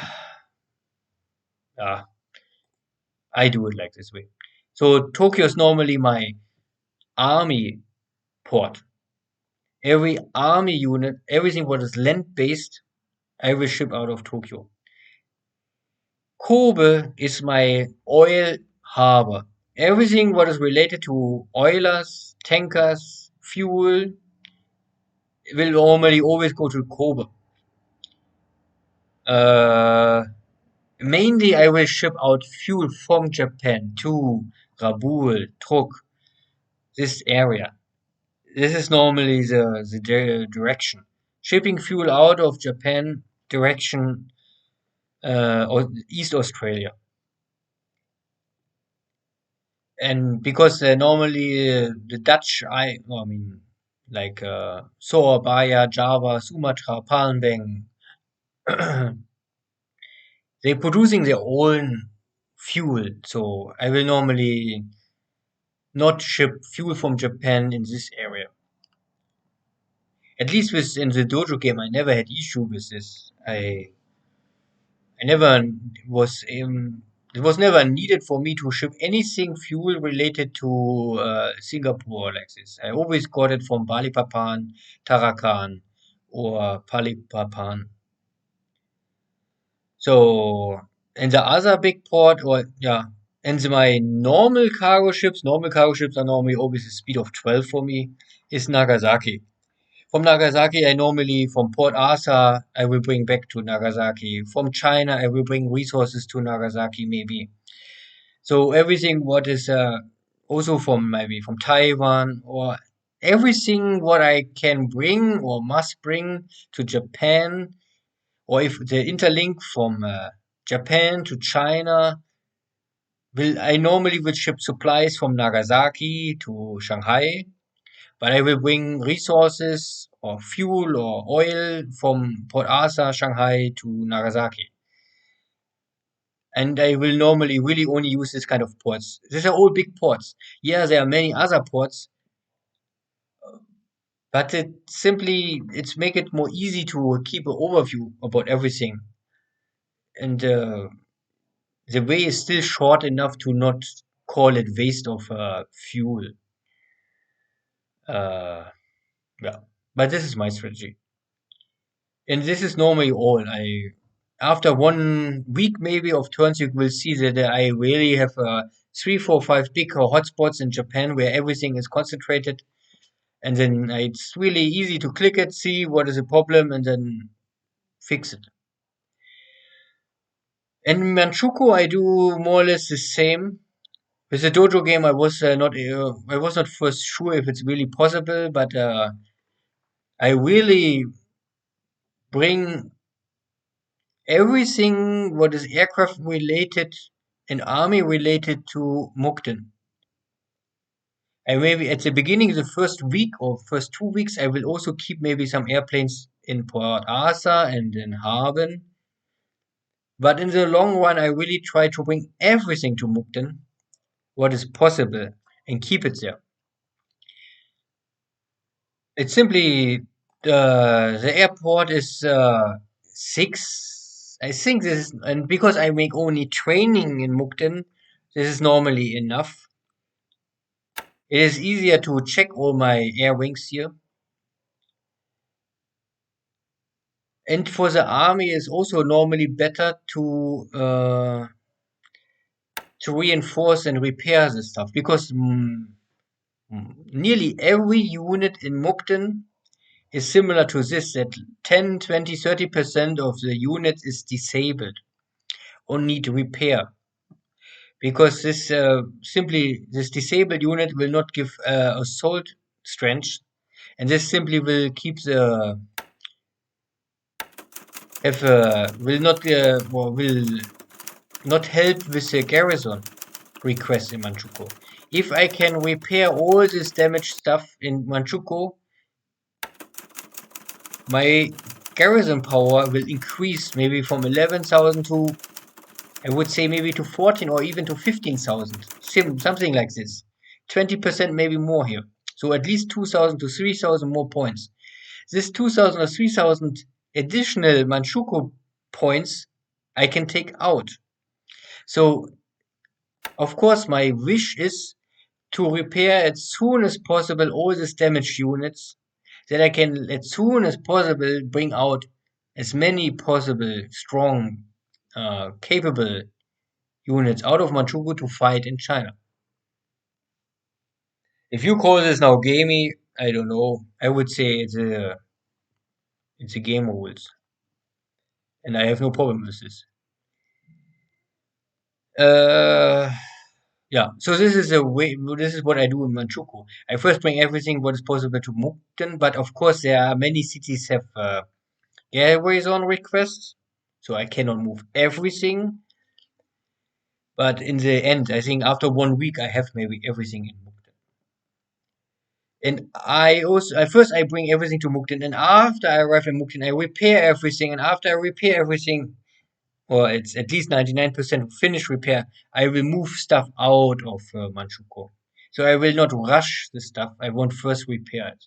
I do it like this way. So Tokyo is normally my army port. Every army unit, everything what is land-based, I will ship out of Tokyo. Kobe is my oil harbor. Everything what is related to oilers, tankers, fuel will normally always go to Kobe. Uh, Mainly, I will ship out fuel from Japan to Rabaul, Truk, this area. This is normally the direction. Shipping fuel out of Japan direction or East Australia. And because normally the Dutch, I mean, like Surabaya, Java, Sumatra, Palembang, they're producing their own fuel. So I will normally not ship fuel from Japan in this area. At least in the dojo game, I never had issue with this. I never was it was never needed for me to ship anything fuel related to Singapore like this. I always got it from Balikpapan, Tarakan, or Balikpapan. So, and the other big port, or yeah, and my normal cargo ships are normally always a speed of 12 for me, is Nagasaki. From Nagasaki, I normally, from Port Arthur, I will bring back to Nagasaki. From China, I will bring resources to Nagasaki, maybe. So everything what is also from maybe from Taiwan or everything what I can bring or must bring to Japan, or if the interlink from Japan to China, will I normally will ship supplies from Nagasaki to Shanghai, but I will bring resources or fuel or oil from Port Arthur, Shanghai to Nagasaki. And I will normally really only use this kind of ports. These are all big ports. Yeah, there are many other ports, but it's make it more easy to keep an overview about everything. And the way is still short enough to not call it waste of fuel. Uh, yeah, but this is my strategy. And this is normally all. After 1 week maybe of turns, you will see that I really have three, four, five big hotspots in Japan where everything is concentrated, and then it's really easy to click it, see what is the problem, and then fix it. And Manchukuo, I do more or less the same. With the dojo game, I was not first sure if it's really possible, but I really bring everything what is aircraft related and army related to Mukden. And maybe at the beginning, the first week or first 2 weeks, I will also keep maybe some airplanes in Port Arthur and in Harbin. But in the long run, I really try to bring everything to Mukden, what is possible, and keep it there. It's simply the airport is six. I think this is, and because I make only training in Mukden, this is normally enough. It is easier to check all my air wings here. And for the army, it's also normally better to reinforce and repair the stuff because nearly every unit in Mukden is similar to this, that 10, 20, 30% of the unit is disabled or need repair because this disabled unit will not give assault strength, and this simply will keep the have will not help with the garrison request in Manchukuo. if I can repair all this damaged stuff in Manchukuo, my garrison power will increase maybe from 11,000 to, I would say, maybe to 14 or even to 15,000. Something like this. 20% maybe more here. So at least 2,000 to 3,000 more points. This 2,000 or 3,000 additional Manchukuo points I can take out. So, of course, my wish is to repair as soon as possible all these damaged units, that I can as soon as possible bring out as many possible strong, capable units out of Manchukuo to fight in China. If you call this now gamey, I don't know. I would say it's a game rules, and I have no problem with this. Uh, yeah. So this is a way. This is what I do in Manchukuo. I first bring everything what is possible to Mukden, but of course there are many cities have getaway zone requests, so I cannot move everything. But in the end, I think after 1 week, I have maybe everything in Mukden. And I first I bring everything to Mukden, and after I arrive in Mukden, I repair everything. And after I repair everything, or it's at least 99% finished repair, I will move stuff out of Manchukuo. So I will not rush the stuff. I want first repair it.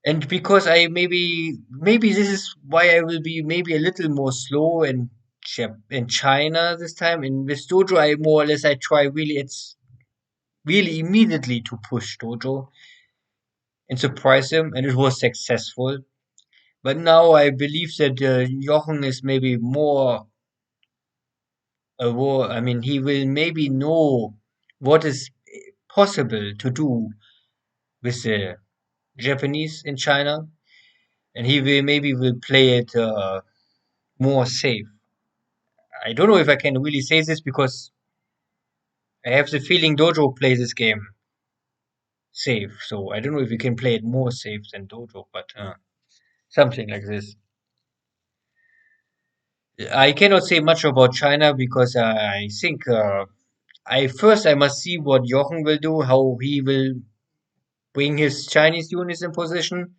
And because I maybe this is why I will be maybe a little more slow in China this time. In with Dojo, I more or less I try really it's really immediately to push Dojo and surprise him, and it was successful. But now I believe that Jochen is maybe more aware. I mean, he will maybe know what is possible to do with the Japanese in China, and he will maybe will play it more safe. I don't know if I can really say this because I have the feeling Dojo plays this game safe. So I don't know if we can play it more safe than Dojo, but something like this. I cannot say much about China because I think I must see what Jochen will do, how he will bring his Chinese units in position,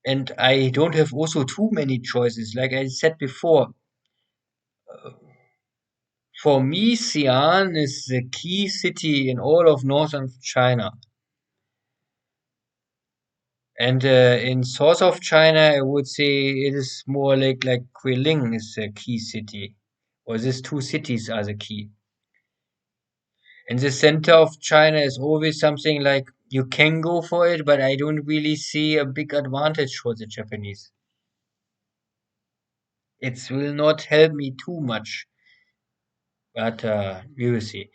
and I don't have also too many choices. Like I said before, for me, Xi'an is the key city in all of northern China. And in south of China, I would say it is more like Guilin is the key city, or these two cities are the key. In the center of China is always something like you can go for it, but I don't really see a big advantage for the Japanese. It will not help me too much, but we will see.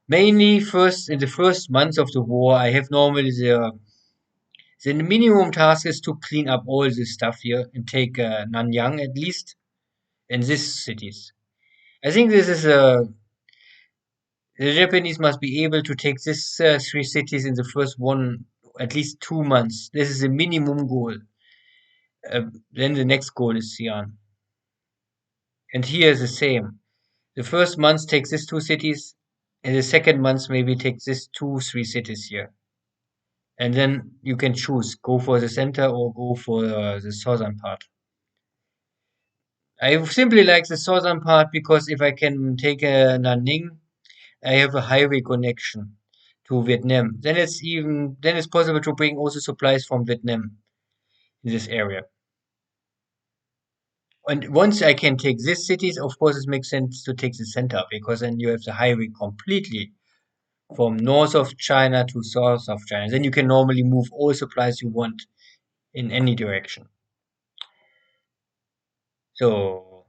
Mainly, first in the first months of the war, I have normally the minimum task is to clean up all this stuff here and take Nanyang at least in these cities. I think this is the Japanese must be able to take these three cities in the first one at least 2 months. This is the minimum goal. Then the next goal is Xi'an. And here is the same. The first month takes these two cities, and the second month maybe takes these two, three cities here. And then you can choose go for the center or go for the southern part. I simply like the southern part because if I can take Nanning, I have a highway connection to Vietnam. Then it's possible to bring also supplies from Vietnam in this area. And once I can take these cities, of course, it makes sense to take the center because then you have the highway completely from north of China to south of China. Then you can normally move all supplies you want in any direction. So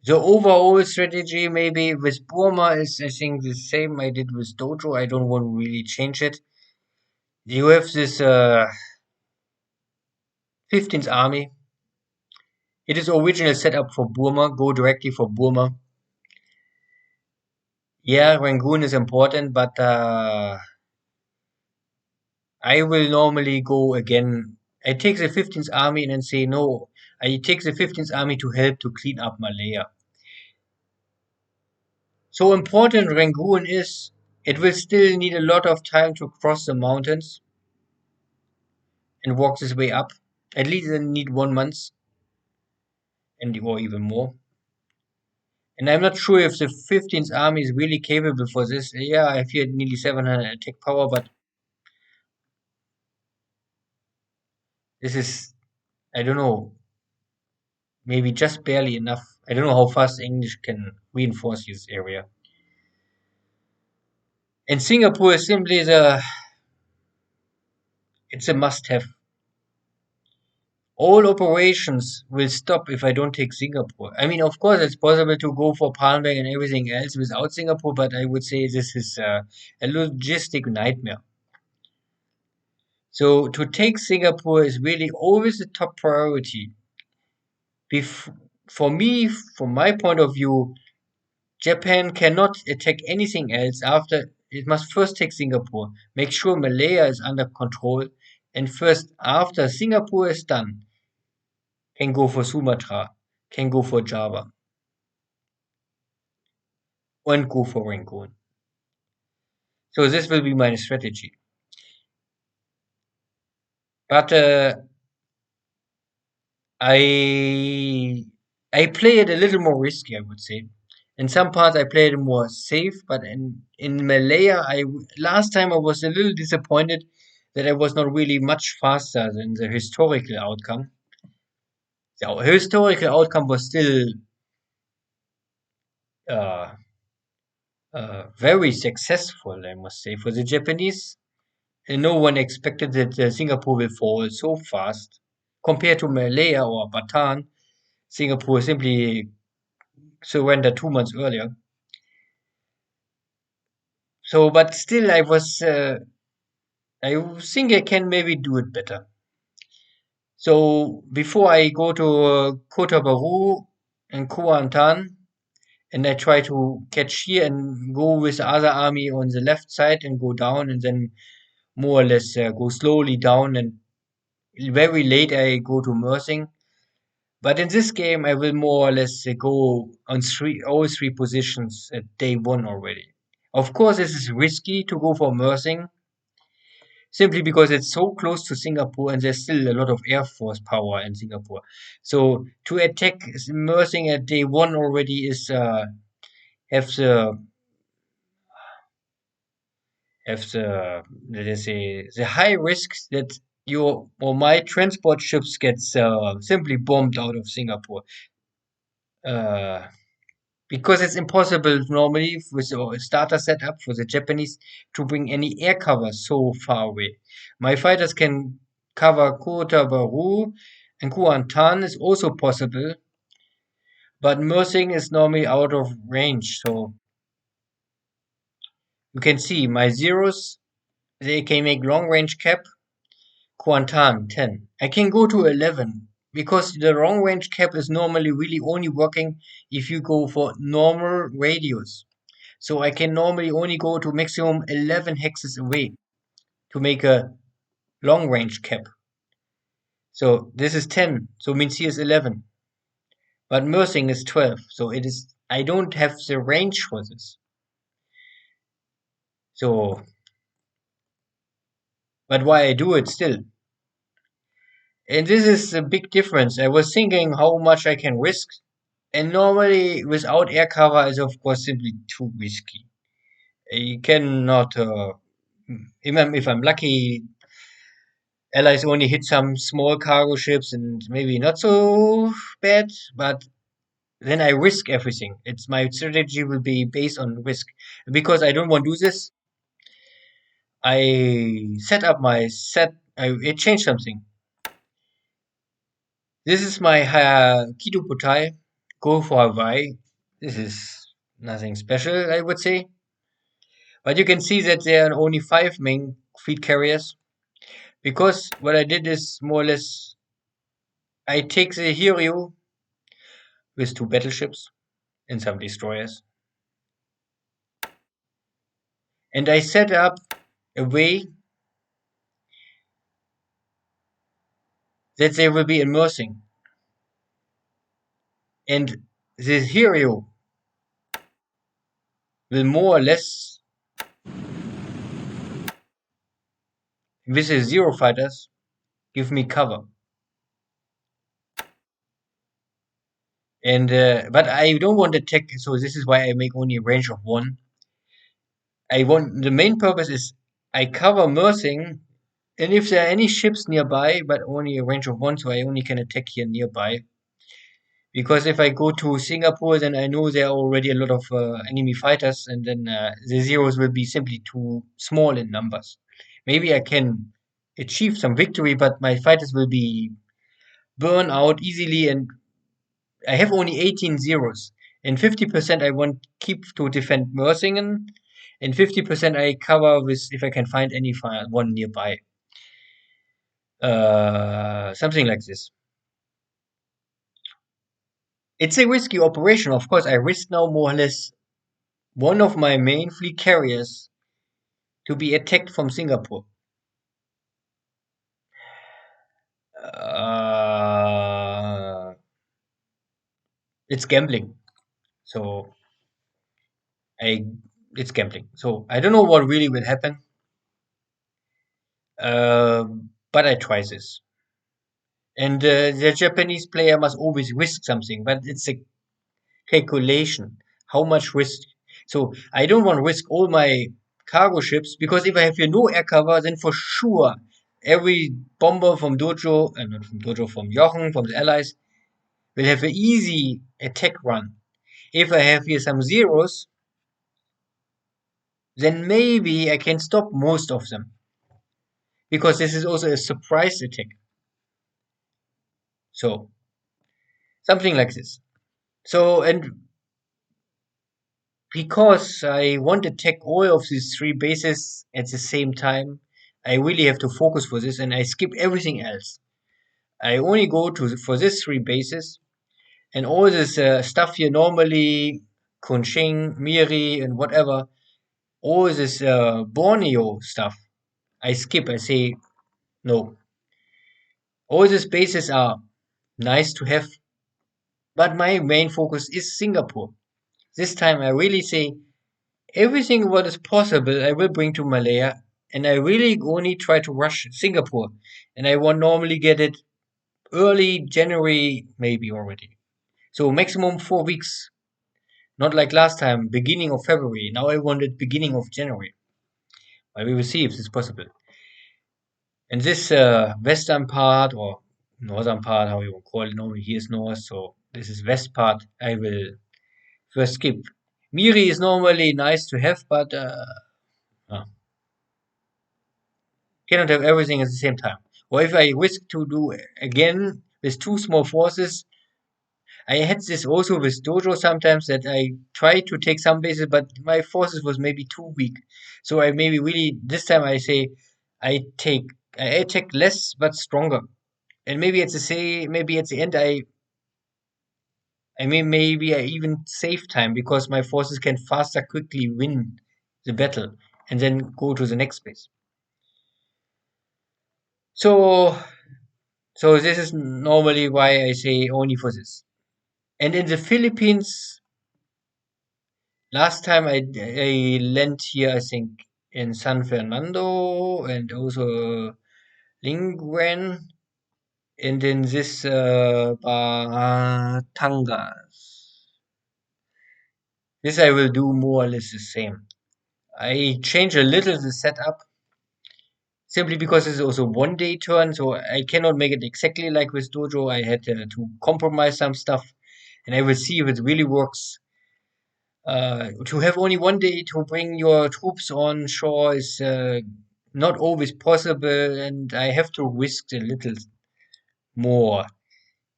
the overall strategy maybe with Burma is I think the same I did with Dojo. I don't want to really change it. You have this 15th Army. It is originally set up for Burma, go directly for Burma. Yeah, Rangoon is important, but I will normally go again. I take the 15th Army and then say, no, I take the 15th Army to help to clean up Malaya. So important Rangoon is, it will still need a lot of time to cross the mountains and walk this way up. At least I need 1 month and or even more. And I'm not sure if the 15th Army is really capable for this. Yeah, I fear nearly 700 attack power, but this is, I don't know, maybe just barely enough. I don't know how fast English can reinforce this area. And Singapore is simply it's a must-have. All operations will stop if I don't take Singapore. I mean, of course, it's possible to go for Palmbang and everything else without Singapore, but I would say this is a logistic nightmare. So to take Singapore is really always the top priority. Bef- for me, from my point of view, Japan cannot attack anything else after it must first take Singapore, make sure Malaya is under control, and first after Singapore is done, can go for Sumatra, can go for Java, and go for Rangoon. So this will be my strategy. But I I play it a little more risky, I would say. In some parts, I play it more safe, but in Malaya, last time I was a little disappointed that I was not really much faster than the historical outcome. The historical outcome was still uh, very successful, I must say, for the Japanese. And no one expected that Singapore will fall so fast. Compared to Malaya or Bataan, Singapore simply surrendered 2 months earlier. So, but still, I think I can maybe do it better. So, before I go to Kota Baru and Kuantan, and I try to catch here and go with the other army on the left side and go down, and then more or less go slowly down, and very late I go to Mersing. But in this game, I will more or less go on all three positions at day one already. Of course, this is risky to go for Mersing, simply because it's so close to Singapore and there's still a lot of air force power in Singapore. So to attack Mersing at day one already is have the let's say the high risks that your or my transport ships gets simply bombed out of Singapore. Uh, because it's impossible normally with a starter setup for the Japanese to bring any air cover so far away. My fighters can cover Kota Baru and Kuantan is also possible, but Mersing is normally out of range. So you can see my zeros, they can make long range cap, Kuantan 10. I can go to 11 because the long range cap is normally really only working if you go for normal radius. So I can normally only go to maximum 11 hexes away to make a long range cap. So this is 10, so means here is 11. But Mersing is 12, so it is, I don't have the range for this. So, but why I do it still? And this is a big difference. I was thinking how much I can risk, and normally without air cover is of course simply too risky. You cannot, if I'm lucky, Allies only hit some small cargo ships and maybe not so bad, but then I risk everything. It's my strategy will be based on risk. Because I don't want to do this, I set up my set. I changed something. This is my Kido Butai. Go for Hawaii. This is nothing special, I would say. But you can see that there are only 5 main fleet carriers. Because what I did is more or less I take the Hiryu with 2 battleships and some destroyers. And I set up a way that they will be immersing. And the hero will more or less, with his zero fighters, give me cover. And but I don't want to take, so this is why I make only a range of one. I want the main purpose is I cover Mersing, and if there are any ships nearby, but only a range of one, so I only can attack here nearby. Because if I go to Singapore, then I know there are already a lot of enemy fighters, and then the zeros will be simply too small in numbers. Maybe I can achieve some victory, but my fighters will be burned out easily, and I have only 18 zeros. And 50% I want keep to defend Mersingen, and 50% I cover with if I can find any one nearby. Something like this. It's a risky operation, of course. I risk now more or less one of my main fleet carriers to be attacked from Singapore. Uh, it's gambling. So I it's gambling. So I don't know what really will happen. But I try this. And the Japanese player must always risk something, but it's a calculation. How much risk? So I don't want to risk all my cargo ships because if I have here no air cover, then for sure every bomber from Dojo, not from Dojo, from Jochen, from the Allies, will have an easy attack run. If I have here some zeros, then maybe I can stop most of them because this is also a surprise attack. So something like this. So and because I want to take all of these three bases at the same time, I really have to focus for this and I skip everything else. I only go to for these three bases and all this stuff here normally, Kunching, Miri, and whatever, all this Borneo stuff, I skip. I say no. All these bases are nice to have, but my main focus is Singapore. This time I really say everything what is possible I will bring to Malaya, and I really only try to rush Singapore, and I want normally get it early January maybe already. So maximum 4 weeks, not like last time, beginning of February. Now I want it beginning of January. But we will see if it's possible. And this western part or northern part, how you want to call it, normally here is north, so this is west part. I will first skip. Miri is normally nice to have, but uh, cannot have everything at the same time. Or if I risk to do again with two small forces, I had this also with Dojo sometimes that I tried to take some bases, but my forces was maybe too weak. So I maybe really this time I say I take I attack less but stronger. And maybe at the say maybe at the end I mean maybe I even save time because my forces can faster quickly win the battle and then go to the next base. So so this is normally why I say only for this. And in the Philippines, last time I lent here, I think in San Fernando and also Linguan, and in this Batangas. This I will do more or less the same. I change a little the setup simply because it's also 1 day turn, so I cannot make it exactly like with Dojo. I had to compromise some stuff, and I will see if it really works. To have only 1 day to bring your troops on shore is not always possible, and I have to risk a little more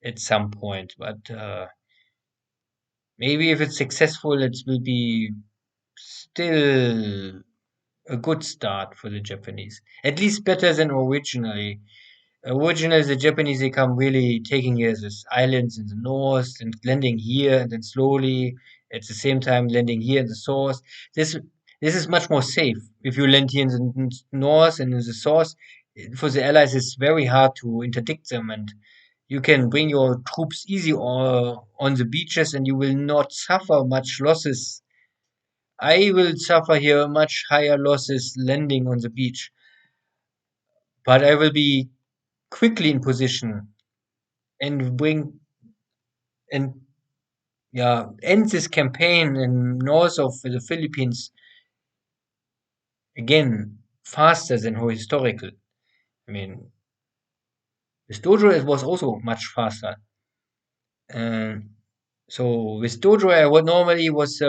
at some point. But maybe if it's successful, it will be still a good start for the Japanese. At least better than originally. Originally, the Japanese they come really taking here these islands in the north and landing here, and then slowly at the same time landing here in the south. This this is much more safe. If you land here in the north and in the south, for the Allies it's very hard to interdict them, and You can bring your troops easy on the beaches and you will not suffer much losses. I will suffer here much higher losses landing on the beach, but I will be quickly in position and bring and end this campaign in north of the Philippines again faster than historical. I mean, with Dojo it was also much faster. Um, so with Dojo I would normally was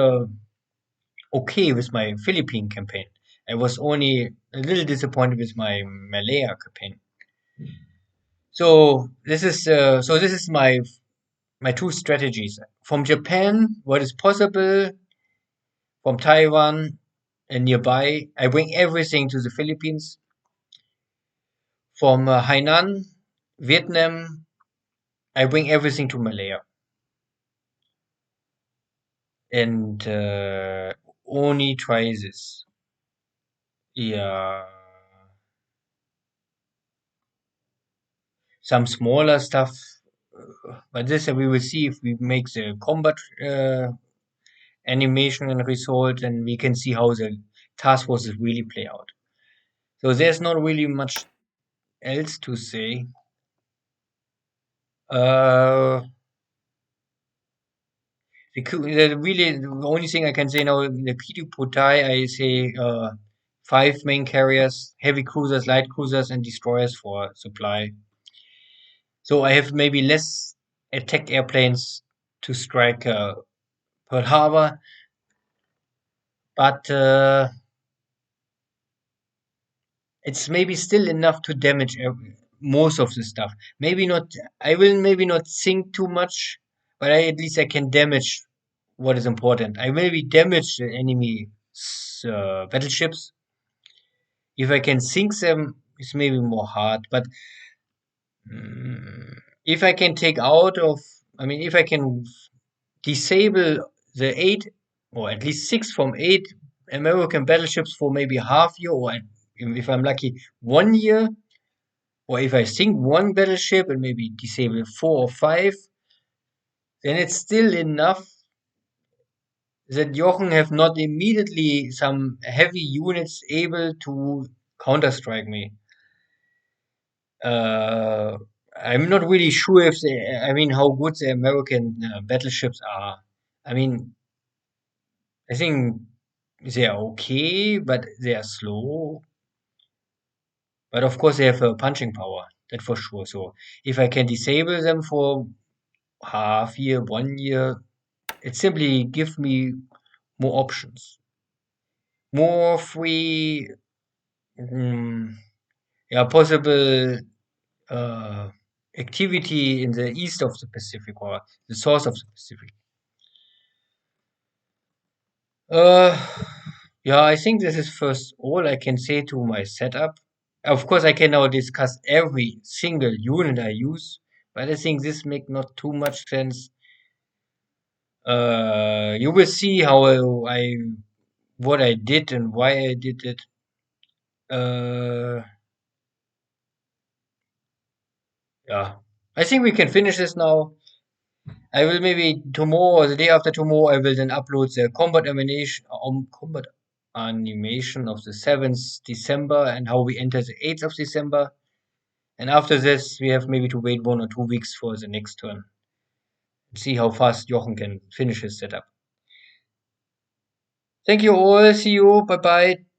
okay with my Philippine campaign. I was only a little disappointed with my Malaya campaign. So this is my two strategies. From Japan, what is possible, from Taiwan and nearby, I bring everything to the Philippines. From Hainan, Vietnam, I bring everything to Malaya. And only try this. Yeah. Some smaller stuff, but this we will see if we make the combat animation and result, and we can see how the task forces really play out. So there's not really much else to say. Uh, the only thing I can say now, the Kidu Putai, I say five main carriers, heavy cruisers, light cruisers, and destroyers for supply. So I have maybe less attack airplanes to strike Pearl Harbor, but it's maybe still enough to damage most of the stuff. Maybe not. I will maybe not sink too much, but at least I can damage what is important. I maybe damage the enemy battleships. If I can sink them, it's maybe more hard. But if I can take out of, I mean, if I can disable the eight or at least six from eight American battleships for maybe half year, or if I'm lucky, 1 year, or if I sink one battleship and maybe disable four or five, then it's still enough that Jochen have not immediately some heavy units able to counterstrike me. Uh, I'm not really sure if I mean, how good the American battleships are. I mean, I think they are okay, but they are slow. But of course, they have a punching power, that for sure. So if I can disable them for half year, 1 year, it simply gives me more options, more free, mm, yeah, possible uh, activity in the east of the Pacific or the source of the Pacific. Uh, yeah, I think this is first all I can say to my setup. Of course, I can now discuss every single unit I use, but I think this make not too much sense. You will see how I what I did and why I did it. Uh, yeah, I think we can finish this now. I will maybe tomorrow or the day after tomorrow. I will then upload the combat animation of the 7th December and how we enter the 8th of December. And after this, we have maybe to wait 1 or 2 weeks for the next turn. See how fast Jochen can finish his setup. Thank you all. See you. Bye bye.